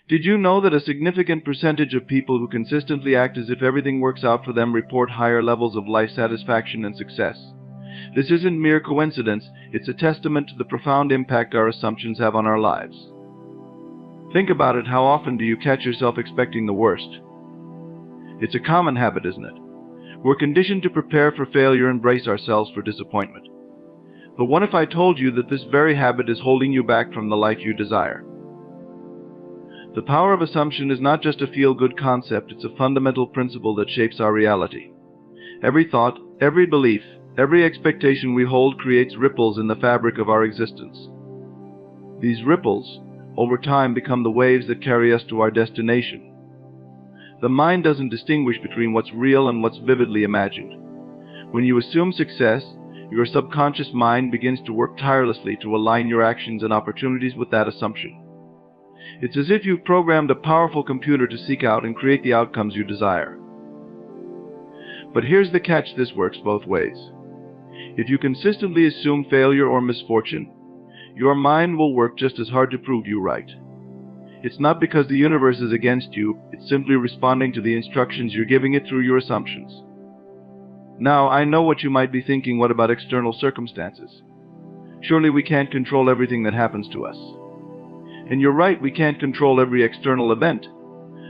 Did you know that a significant percentage of people who consistently act as if everything works out for them report higher levels of life satisfaction and success? This isn't mere coincidence, it's a testament to the profound impact our assumptions have on our lives. Think about it, how often do you catch yourself expecting the worst? It's a common habit, isn't it? We're conditioned to prepare for failure and brace ourselves for disappointment. But what if I told you that this very habit is holding you back from the life you desire? The power of assumption is not just a feel-good concept, it's a fundamental principle that shapes our reality. Every thought, every belief, every expectation we hold creates ripples in the fabric of our existence. These ripples, over time, become the waves that carry us to our destination. The mind doesn't distinguish between what's real and what's vividly imagined. When you assume success, your subconscious mind begins to work tirelessly to align your actions and opportunities with that assumption. It's as if you've programmed a powerful computer to seek out and create the outcomes you desire. But here's the catch: this works both ways. If you consistently assume failure or misfortune, your mind will work just as hard to prove you right. It's not because the universe is against you, it's simply responding to the instructions you're giving it through your assumptions. Now, I know what you might be thinking: what about external circumstances? Surely we can't control everything that happens to us. And you're right, we can't control every external event,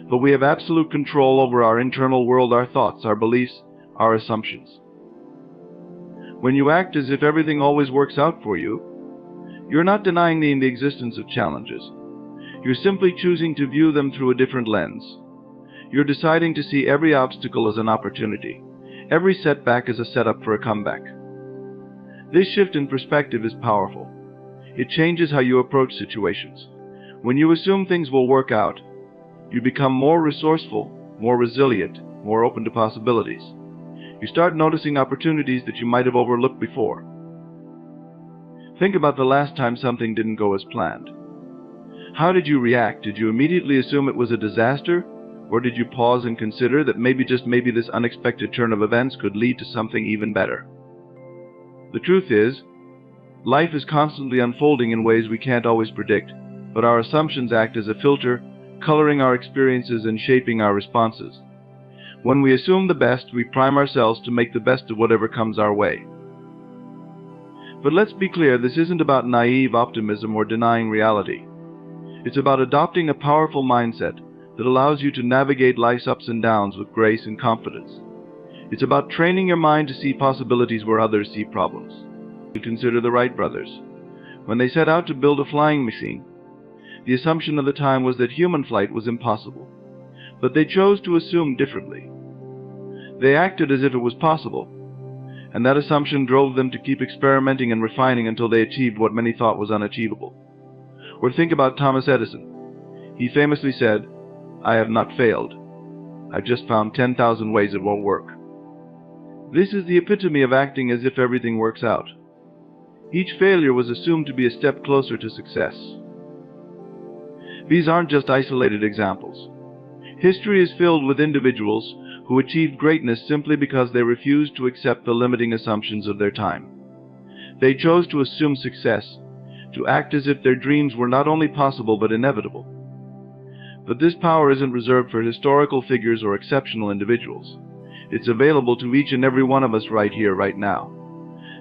but we have absolute control over our internal world, our thoughts, our beliefs, our assumptions. When you act as if everything always works out for you, you're not denying the existence of challenges. You're simply choosing to view them through a different lens. You're deciding to see every obstacle as an opportunity, every setback as a setup for a comeback. This shift in perspective is powerful. It changes how you approach situations. When you assume things will work out, you become more resourceful, more resilient, more open to possibilities. You start noticing opportunities that you might have overlooked before. Think about the last time something didn't go as planned. How did you react? Did you immediately assume it was a disaster? Or did you pause and consider that maybe, just maybe, this unexpected turn of events could lead to something even better? The truth is, life is constantly unfolding in ways we can't always predict, but our assumptions act as a filter, coloring our experiences and shaping our responses. When we assume the best, we prime ourselves to make the best of whatever comes our way. But let's be clear, this isn't about naive optimism or denying reality. It's about adopting a powerful mindset that allows you to navigate life's ups and downs with grace and confidence. It's about training your mind to see possibilities where others see problems. Consider the Wright brothers. When they set out to build a flying machine, the assumption of the time was that human flight was impossible. But they chose to assume differently. They acted as if it was possible, and that assumption drove them to keep experimenting and refining until they achieved what many thought was unachievable. Or think about Thomas Edison. He famously said, "I have not failed. I've just found 10,000 ways it won't work." This is the epitome of acting as if everything works out. Each failure was assumed to be a step closer to success. These aren't just isolated examples. History is filled with individuals who achieved greatness simply because they refused to accept the limiting assumptions of their time. They chose to assume success, to act as if their dreams were not only possible but inevitable. But this power isn't reserved for historical figures or exceptional individuals. It's available to each and every one of us right here, right now.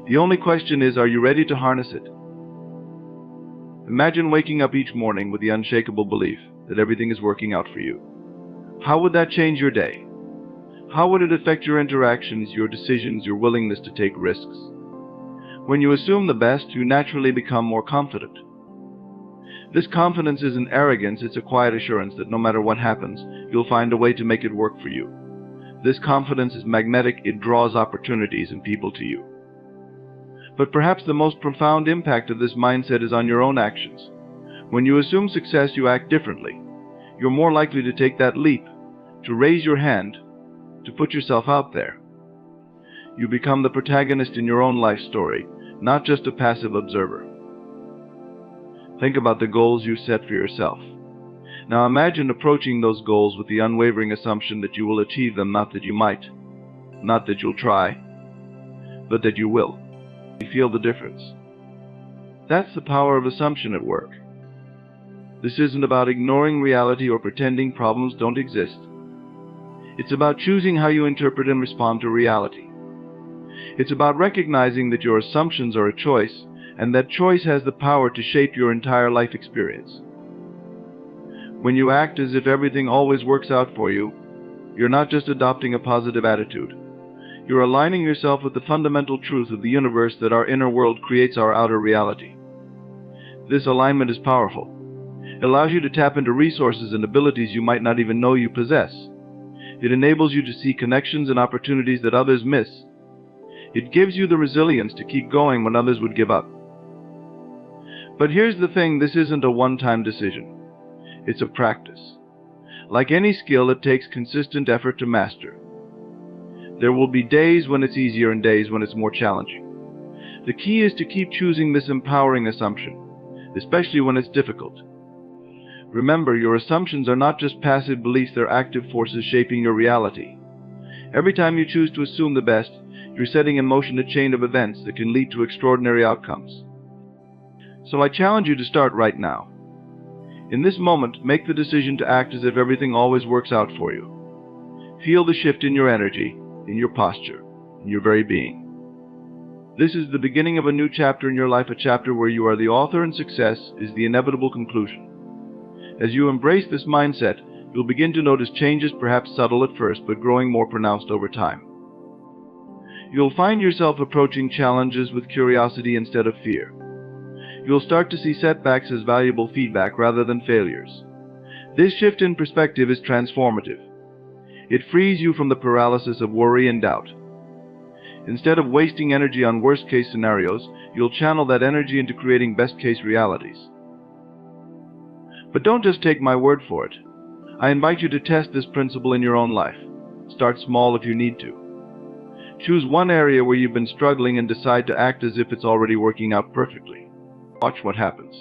The only question is, are you ready to harness it? Imagine waking up each morning with the unshakable belief that everything is working out for you. How would that change your day? How would it affect your interactions, your decisions, your willingness to take risks? When you assume the best, you naturally become more confident. This confidence isn't arrogance, it's a quiet assurance that no matter what happens, you'll find a way to make it work for you. This confidence is magnetic, it draws opportunities and people to you. But perhaps the most profound impact of this mindset is on your own actions. When you assume success, you act differently. You're more likely to take that leap, to raise your hand, to put yourself out there. You become the protagonist in your own life story, not just a passive observer. Think about the goals you set for yourself. Now imagine approaching those goals with the unwavering assumption that you will achieve them, not that you might, not that you'll try, but that you will. You feel the difference. That's the power of assumption at work. This isn't about ignoring reality or pretending problems don't exist. It's about choosing how you interpret and respond to reality. It's about recognizing that your assumptions are a choice, and that choice has the power to shape your entire life experience. When you act as if everything always works out for you, you're not just adopting a positive attitude. You're aligning yourself with the fundamental truth of the universe that our inner world creates our outer reality. This alignment is powerful. It allows you to tap into resources and abilities you might not even know you possess. It enables you to see connections and opportunities that others miss. It gives you the resilience to keep going when others would give up. But here's the thing, this isn't a one-time decision. It's a practice. Like any skill, it takes consistent effort to master. There will be days when it's easier and days when it's more challenging. The key is to keep choosing this empowering assumption, especially when it's difficult. Remember, your assumptions are not just passive beliefs, they're active forces shaping your reality. Every time you choose to assume the best, you're setting in motion a chain of events that can lead to extraordinary outcomes. So I challenge you to start right now. In this moment, make the decision to act as if everything always works out for you. Feel the shift in your energy, in your posture, in your very being. This is the beginning of a new chapter in your life, a chapter where you are the author and success is the inevitable conclusion. As you embrace this mindset, you'll begin to notice changes, perhaps subtle at first, but growing more pronounced over time. You'll find yourself approaching challenges with curiosity instead of fear. You'll start to see setbacks as valuable feedback rather than failures. This shift in perspective is transformative. It frees you from the paralysis of worry and doubt. Instead of wasting energy on worst-case scenarios, you'll channel that energy into creating best-case realities. But don't just take my word for it. I invite you to test this principle in your own life. Start small if you need to. Choose one area where you've been struggling and decide to act as if it's already working out perfectly. Watch what happens.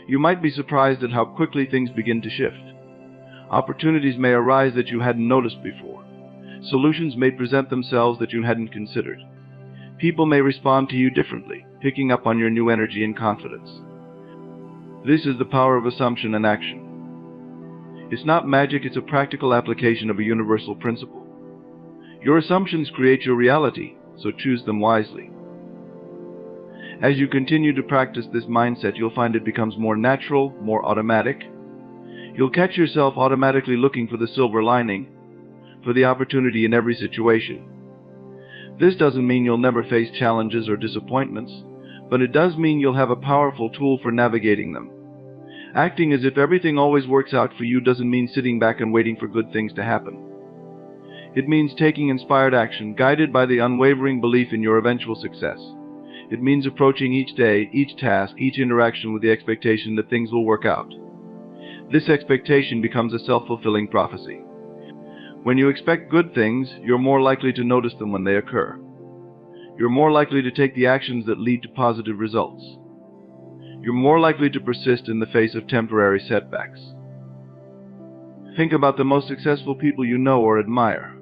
You might be surprised at how quickly things begin to shift. Opportunities may arise that you hadn't noticed before. Solutions may present themselves that you hadn't considered. People may respond to you differently, picking up on your new energy and confidence. This is the power of assumption and action. It's not magic, it's a practical application of a universal principle. Your assumptions create your reality, so choose them wisely. As you continue to practice this mindset, you'll find it becomes more natural, more automatic. You'll catch yourself automatically looking for the silver lining, for the opportunity in every situation. This doesn't mean you'll never face challenges or disappointments, but it does mean you'll have a powerful tool for navigating them. Acting as if everything always works out for you doesn't mean sitting back and waiting for good things to happen. It means taking inspired action, guided by the unwavering belief in your eventual success. It means approaching each day, each task, each interaction with the expectation that things will work out. This expectation becomes a self-fulfilling prophecy. When you expect good things, you're more likely to notice them when they occur. You're more likely to take the actions that lead to positive results. You're more likely to persist in the face of temporary setbacks. Think about the most successful people you know or admire.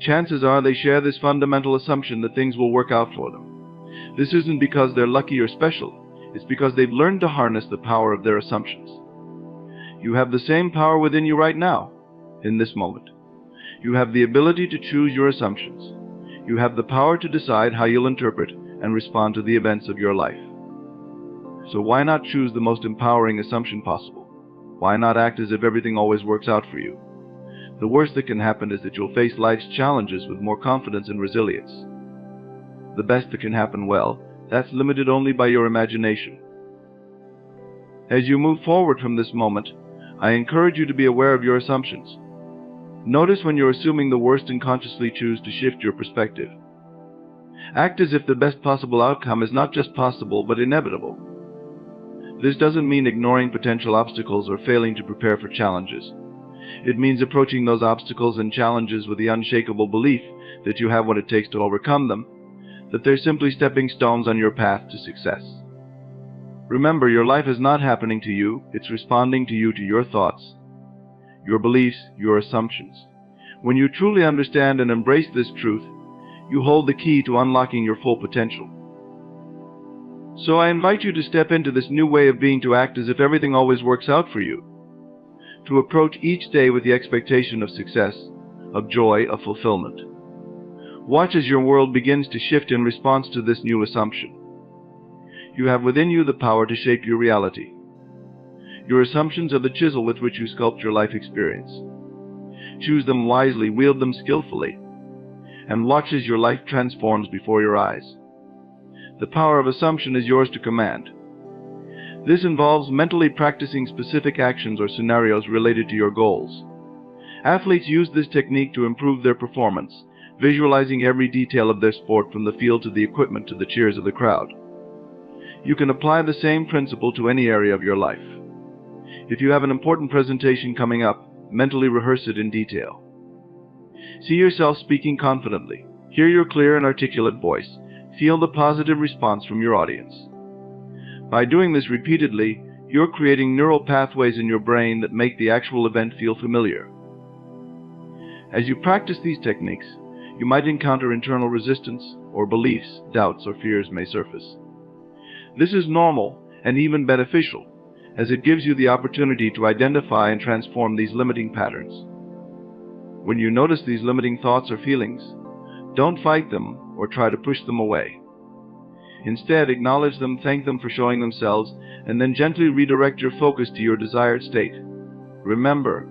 Chances are they share this fundamental assumption that things will work out for them. This isn't because they're lucky or special. It's because they've learned to harness the power of their assumptions. You have the same power within you right now, in this moment. You have the ability to choose your assumptions. You have the power to decide how you'll interpret and respond to the events of your life. So why not choose the most empowering assumption possible? Why not act as if everything always works out for you? The worst that can happen is that you'll face life's challenges with more confidence and resilience. The best that can happen, well, that's limited only by your imagination. As you move forward from this moment, I encourage you to be aware of your assumptions. Notice when you're assuming the worst and consciously choose to shift your perspective. Act as if the best possible outcome is not just possible, but inevitable. This doesn't mean ignoring potential obstacles or failing to prepare for challenges. It means approaching those obstacles and challenges with the unshakable belief that you have what it takes to overcome them, that they're simply stepping stones on your path to success. Remember, your life is not happening to you, it's responding to you, to your thoughts, your beliefs, your assumptions. When you truly understand and embrace this truth, you hold the key to unlocking your full potential. So I invite you to step into this new way of being, to act as if everything always works out for you, to approach each day with the expectation of success, of joy, of fulfillment. Watch as your world begins to shift in response to this new assumption. You have within you the power to shape your reality. Your assumptions are the chisel with which you sculpt your life experience. Choose them wisely, wield them skillfully, and watch as your life transforms before your eyes. The power of assumption is yours to command. This involves mentally practicing specific actions or scenarios related to your goals. Athletes use this technique to improve their performance, visualizing every detail of their sport, from the field to the equipment to the cheers of the crowd. You can apply the same principle to any area of your life. If you have an important presentation coming up, mentally rehearse it in detail. See yourself speaking confidently. Hear your clear and articulate voice. Feel the positive response from your audience. By doing this repeatedly, you're creating neural pathways in your brain that make the actual event feel familiar. As you practice these techniques, you might encounter internal resistance, or beliefs, doubts, or fears may surface. This is normal and even beneficial, as it gives you the opportunity to identify and transform these limiting patterns. When you notice these limiting thoughts or feelings, don't fight them or try to push them away. Instead, acknowledge them, thank them for showing themselves, and then gently redirect your focus to your desired state. Remember,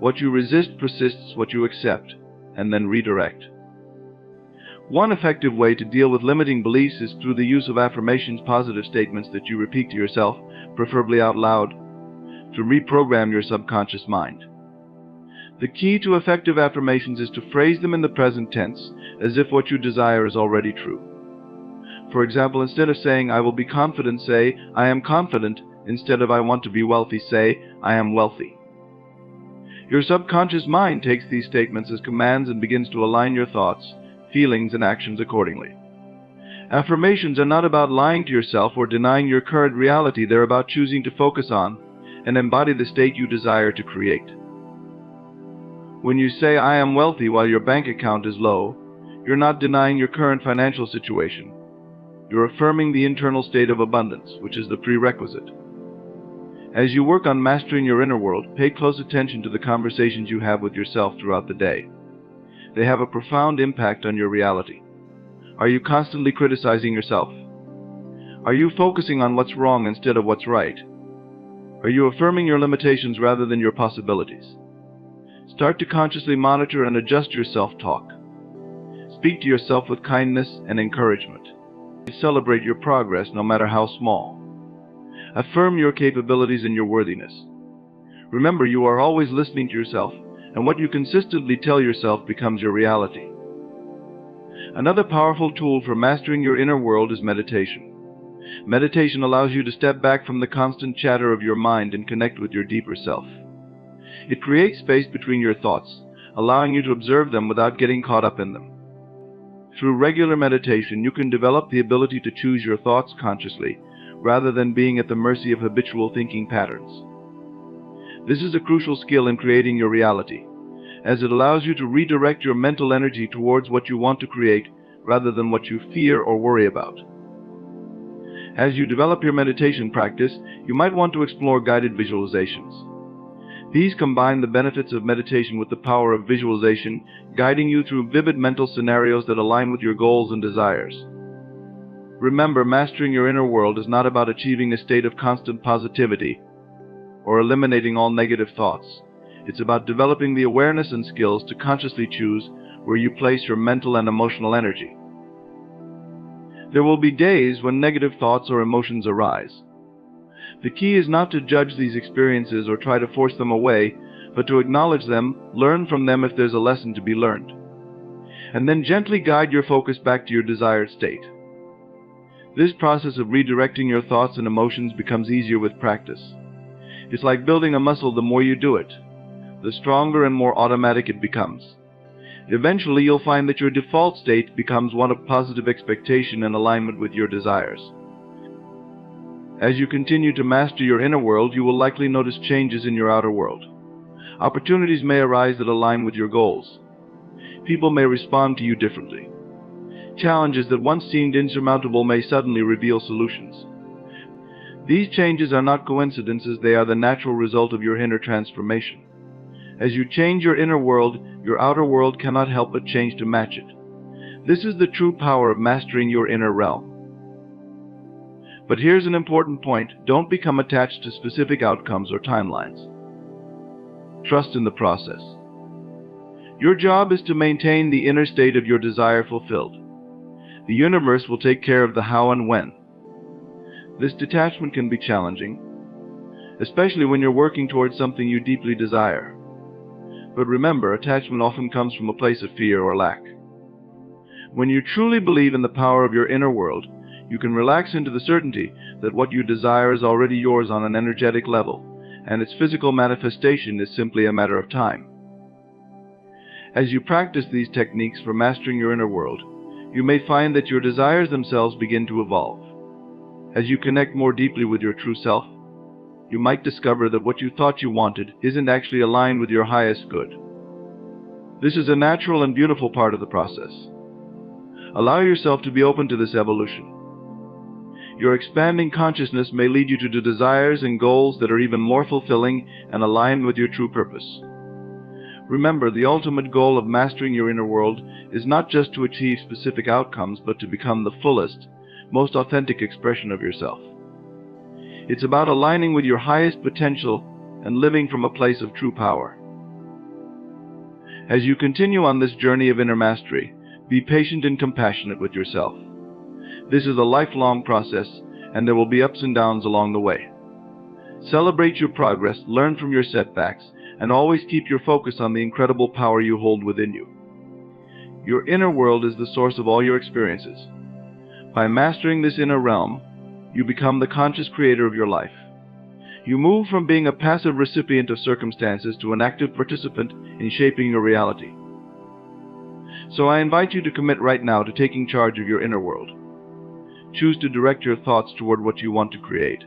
what you resist persists, what you accept, and then redirect. One effective way to deal with limiting beliefs is through the use of affirmations, positive statements that you repeat to yourself, preferably out loud, to reprogram your subconscious mind. The key to effective affirmations is to phrase them in the present tense, as if what you desire is already true. For example, instead of saying, "I will be confident," say, "I am confident." Instead of "I want to be wealthy," say, "I am wealthy." Your subconscious mind takes these statements as commands and begins to align your thoughts, feelings, and actions accordingly. Affirmations are not about lying to yourself or denying your current reality. They're about choosing to focus on and embody the state you desire to create. When you say, "I am wealthy," while your bank account is low, you're not denying your current financial situation. You're affirming the internal state of abundance, which is the prerequisite. As you work on mastering your inner world, pay close attention to the conversations you have with yourself throughout the day. They have a profound impact on your reality. Are you constantly criticizing yourself? Are you focusing on what's wrong instead of what's right? Are you affirming your limitations rather than your possibilities? Start to consciously monitor and adjust your self-talk. Speak to yourself with kindness and encouragement. Celebrate your progress, no matter how small. Affirm your capabilities and your worthiness. Remember, you are always listening to yourself, and what you consistently tell yourself becomes your reality. Another powerful tool for mastering your inner world is meditation. Meditation allows you to step back from the constant chatter of your mind and connect with your deeper self. It creates space between your thoughts, allowing you to observe them without getting caught up in them. Through regular meditation, you can develop the ability to choose your thoughts consciously, rather than being at the mercy of habitual thinking patterns. This is a crucial skill in creating your reality, as it allows you to redirect your mental energy towards what you want to create, rather than what you fear or worry about. As you develop your meditation practice, you might want to explore guided visualizations. These combine the benefits of meditation with the power of visualization, guiding you through vivid mental scenarios that align with your goals and desires. Remember, mastering your inner world is not about achieving a state of constant positivity or eliminating all negative thoughts. It's about developing the awareness and skills to consciously choose where you place your mental and emotional energy. There will be days when negative thoughts or emotions arise. The key is not to judge these experiences or try to force them away, but to acknowledge them, learn from them if there's a lesson to be learned, and then gently guide your focus back to your desired state. This process of redirecting your thoughts and emotions becomes easier with practice. It's like building a muscle. The more you do it, the stronger and more automatic it becomes. Eventually, you'll find that your default state becomes one of positive expectation and alignment with your desires. As you continue to master your inner world, you will likely notice changes in your outer world. Opportunities may arise that align with your goals. People may respond to you differently. Challenges that once seemed insurmountable may suddenly reveal solutions. These changes are not coincidences, they are the natural result of your inner transformation. As you change your inner world, your outer world cannot help but change to match it. This is the true power of mastering your inner realm. But here's an important point: don't become attached to specific outcomes or timelines. Trust in the process. Your job is to maintain the inner state of your desire fulfilled. The universe will take care of the how and when. This detachment can be challenging, especially when you're working towards something you deeply desire. But remember, attachment often comes from a place of fear or lack. When you truly believe in the power of your inner world, you can relax into the certainty that what you desire is already yours on an energetic level, and its physical manifestation is simply a matter of time. As you practice these techniques for mastering your inner world, you may find that your desires themselves begin to evolve. As you connect more deeply with your true self, you might discover that what you thought you wanted isn't actually aligned with your highest good. This is a natural and beautiful part of the process. Allow yourself to be open to this evolution. Your expanding consciousness may lead you to desires and goals that are even more fulfilling and aligned with your true purpose. Remember, the ultimate goal of mastering your inner world is not just to achieve specific outcomes, but to become the fullest, most authentic expression of yourself. It's about aligning with your highest potential and living from a place of true power. As you continue on this journey of inner mastery, be patient and compassionate with yourself. This is a lifelong process, and there will be ups and downs along the way. Celebrate your progress, learn from your setbacks, and always keep your focus on the incredible power you hold within you. Your inner world is the source of all your experiences. By mastering this inner realm, you become the conscious creator of your life. You move from being a passive recipient of circumstances to an active participant in shaping your reality. So I invite you to commit right now to taking charge of your inner world. Choose to direct your thoughts toward what you want to create.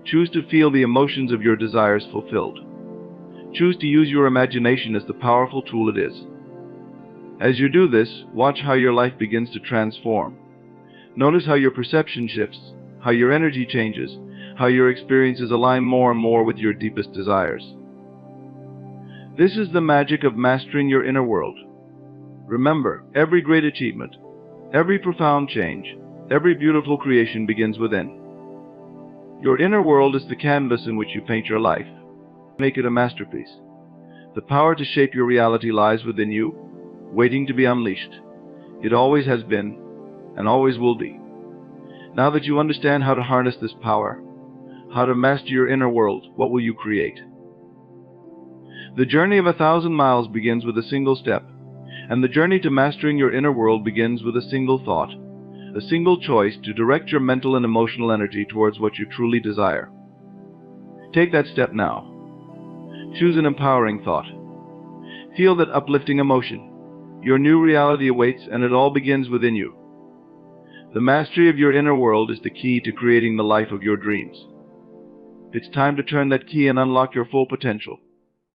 Choose to feel the emotions of your desires fulfilled. Choose to use your imagination as the powerful tool it is. As you do this, watch how your life begins to transform. Notice how your perception shifts, how your energy changes, how your experiences align more and more with your deepest desires. This is the magic of mastering your inner world. Remember, every great achievement, every profound change, every beautiful creation begins within. Your inner world is the canvas in which you paint your life. Make it a masterpiece. The power to shape your reality lies within you, waiting to be unleashed. It always has been, and always will be. Now that you understand how to harness this power, how to master your inner world, what will you create? The journey of 1,000 miles begins with a single step, and the journey to mastering your inner world begins with a single thought, a single choice to direct your mental and emotional energy towards what you truly desire. Take that step now. Choose an empowering thought. Feel that uplifting emotion. Your new reality awaits, and it all begins within you. The mastery of your inner world is the key to creating the life of your dreams. It's time to turn that key and unlock your full potential.